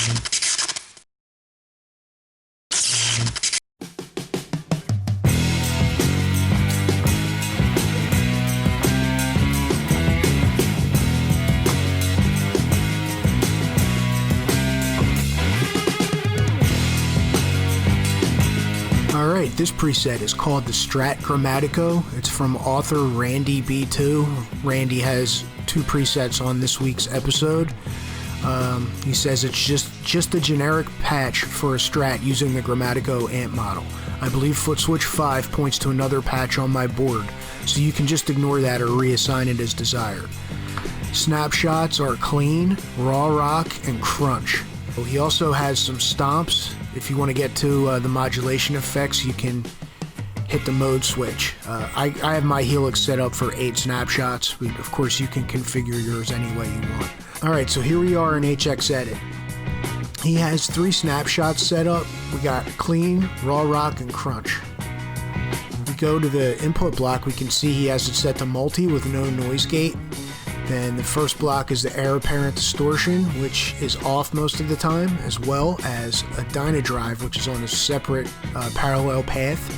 Alright, this preset is called the Strat Grammatico. It's from author Randy B2. Randy has 2 presets on this week's episode. He says it's just a generic patch for a Strat using the Grammatico amp model. I believe foot switch 5 points to another patch on my board, so you can just ignore that or reassign it as desired. Snapshots are clean, raw rock, and crunch. He also has some stomps. If you want to get to the modulation effects, you can hit the mode switch. I have my Helix set up for 8 snapshots, but of course you can configure yours any way you want. Alright, so here we are in HX Edit. He has 3 snapshots set up. We got clean, raw rock, and crunch. If we go to the input block, we can see he has it set to multi with no noise gate. Then the first block is the heir apparent distortion, which is off most of the time, as well as a Dynadrive, which is on a separate parallel path.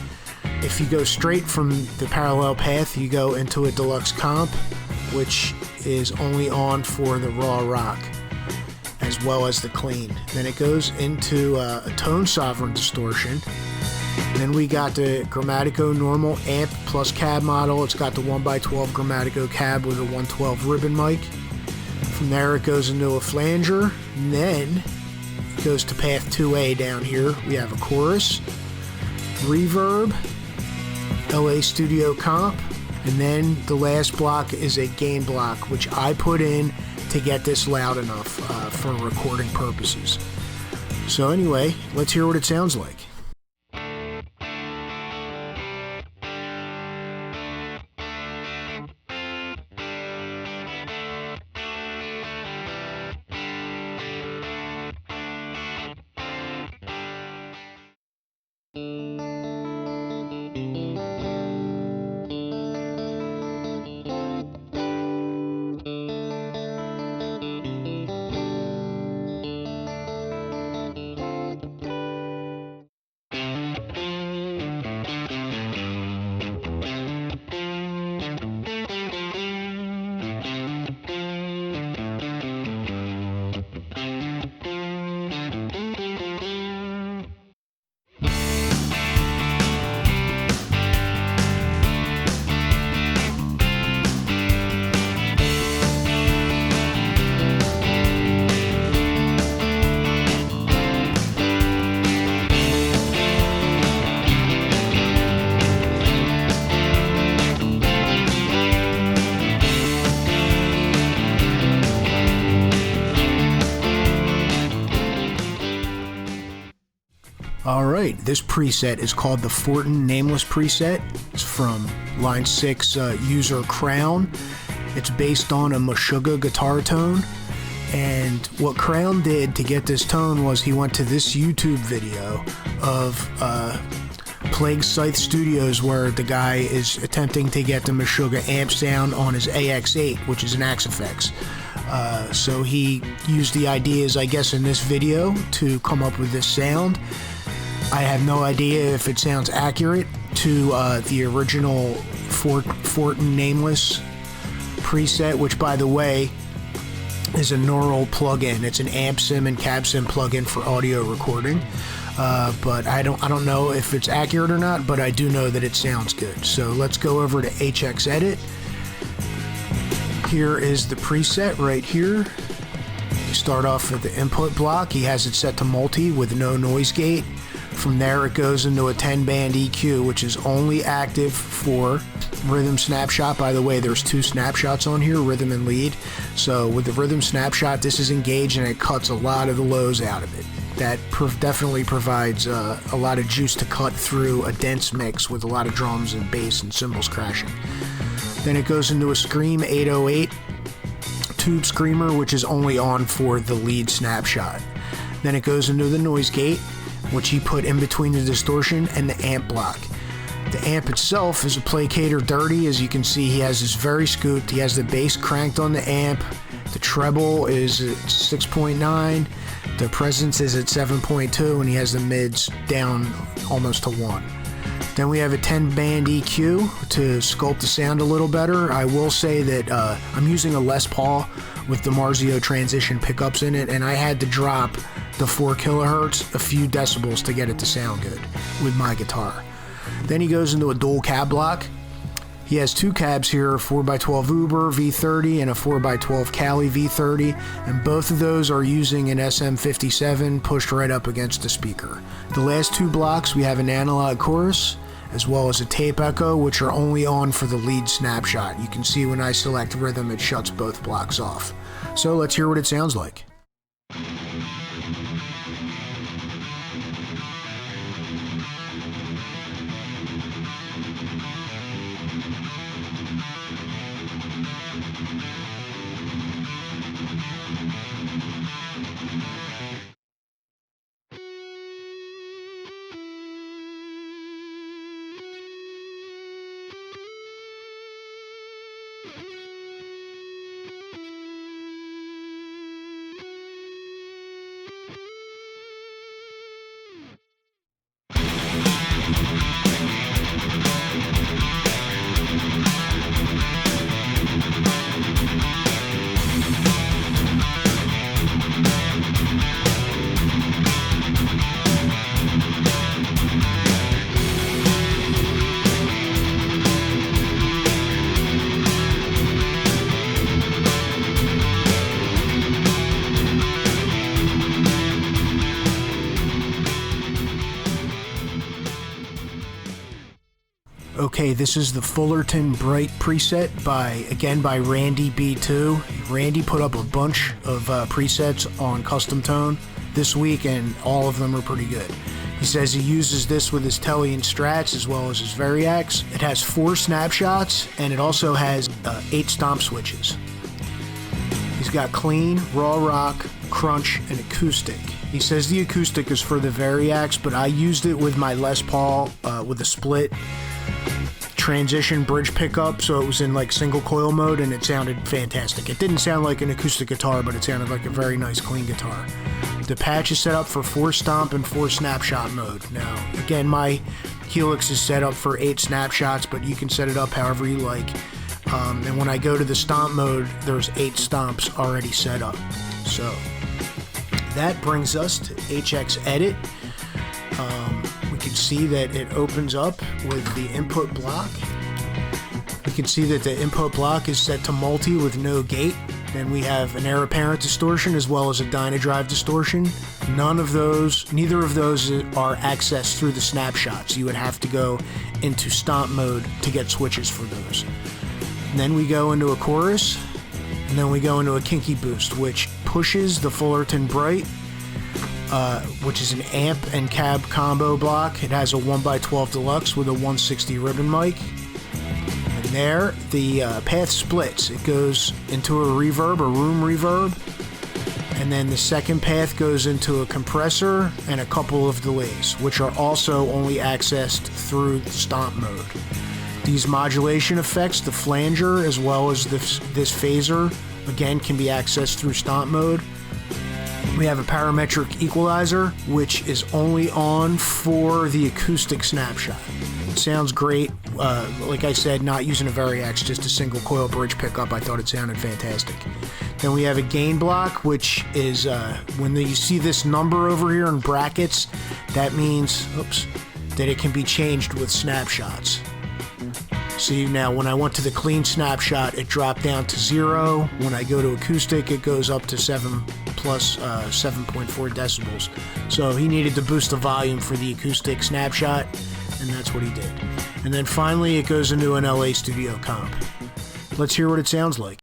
If you go straight from the parallel path, you go into a deluxe comp, which is only on for the raw rock, as well as the clean. Then it goes into a tone sovereign distortion. Then we got the Grammatico normal amp plus cab model. It's got the 1x12 Grammatico cab with a 112 ribbon mic. From there it goes into a flanger, and then it goes to path 2A down here. We have a chorus, reverb, LA Studio comp, and then the last block is a gain block, which I put in to get this loud enough for recording purposes. So anyway, let's hear what it sounds like. Alright, this preset is called the Fortin Nameless preset. It's from line 6 user Crown. It's based on a Meshuggah guitar tone, and what Crown did to get this tone was he went to this YouTube video of Plague Scythe Studios, where the guy is attempting to get the Meshuggah amp sound on his AX8, which is an Axe-Fx. So he used the ideas, I guess, in this video to come up with this sound. I have no idea if it sounds accurate to the original Fortin Nameless preset, which, by the way, is a neural plugin. It's an amp sim and cab sim plugin for audio recording. But I don't know if it's accurate or not, but I do know that it sounds good. So let's go over to HX Edit. Here is the preset right here. We start off with the input block. He has it set to multi with no noise gate. From there it goes into a 10-band EQ, which is only active for rhythm snapshot. By the way, there's 2 snapshots on here, rhythm and lead. So with the rhythm snapshot, this is engaged and it cuts a lot of the lows out of it. That definitely provides a lot of juice to cut through a dense mix with a lot of drums and bass and cymbals crashing. Then it goes into a Scream 808 tube screamer, which is only on for the lead snapshot. Then it goes into the noise gate, which he put in between the distortion and the amp block. The amp itself is a placator dirty. As you can see, he has this very scooped. He has the bass cranked on the amp, The treble is at 6.9. The presence is at 7.2, and he has the mids down almost to 1. Then we have a 10-band EQ to sculpt the sound a little better. I will say that I'm using a Les Paul with the Marzio transition pickups in it, and I had to drop the 4 kilohertz a few decibels to get it to sound good with my guitar. Then he goes into a dual cab block. He has 2 cabs here, a 4x12 Uber V30 and a 4x12 Cali V30, and both of those are using an SM57 pushed right up against the speaker. The last 2 blocks, we have an analog chorus, as well as a tape echo, which are only on for the lead snapshot. You can see when I select rhythm, it shuts both blocks off. So let's hear what it sounds like. Okay, this is the Fullerton Bright preset by Randy B2. Randy put up a bunch of presets on CustomTone this week, and all of them are pretty good. He says he uses this with his Tele and Strats as well as his Variacs. It has 4 snapshots, and it also has 8 stomp switches. He's got clean, raw rock, crunch, and acoustic. He says the acoustic is for the Variacs, but I used it with my Les Paul with a split transition bridge pickup, so it was in like single coil mode, and it sounded fantastic. It didn't sound like an acoustic guitar, but it sounded like a very nice clean guitar. The patch is set up for 4 stomp and 4 snapshot mode. Now again, my Helix is set up for 8 snapshots, but you can set it up however you like. And when I go to the stomp mode, there's 8 stomps already set up. So that brings us to HX Edit. We can see that it opens up with the input block. We can see that the input block is set to multi with no gate. Then we have an heir apparent distortion as well as a Dynadrive distortion. Neither of those are accessed through the snapshots. You would have to go into stomp mode to get switches for those. And then we go into a chorus, and then we go into a kinky boost, which pushes the Fullerton Bright, which is an amp and cab combo block. It has a 1x12 Deluxe with a 160 ribbon mic. And there, the path splits. It goes into a reverb, a room reverb, and then the second path goes into a compressor and a couple of delays, which are also only accessed through stomp mode. These modulation effects, the flanger as well as this phaser, again can be accessed through stomp mode. We have a parametric equalizer, which is only on for the acoustic snapshot. It sounds great. Like I said, not using a Variacs, just a single coil bridge pickup. I thought it sounded fantastic. Then we have a gain block, which is when you see this number over here in brackets, that means that it can be changed with snapshots. See, now when I went to the clean snapshot, it dropped down to 0. When I go to acoustic, it goes up to 7 plus 7.4 decibels. So he needed to boost the volume for the acoustic snapshot, and that's what he did. And then finally, it goes into an LA Studio comp. Let's hear what it sounds like.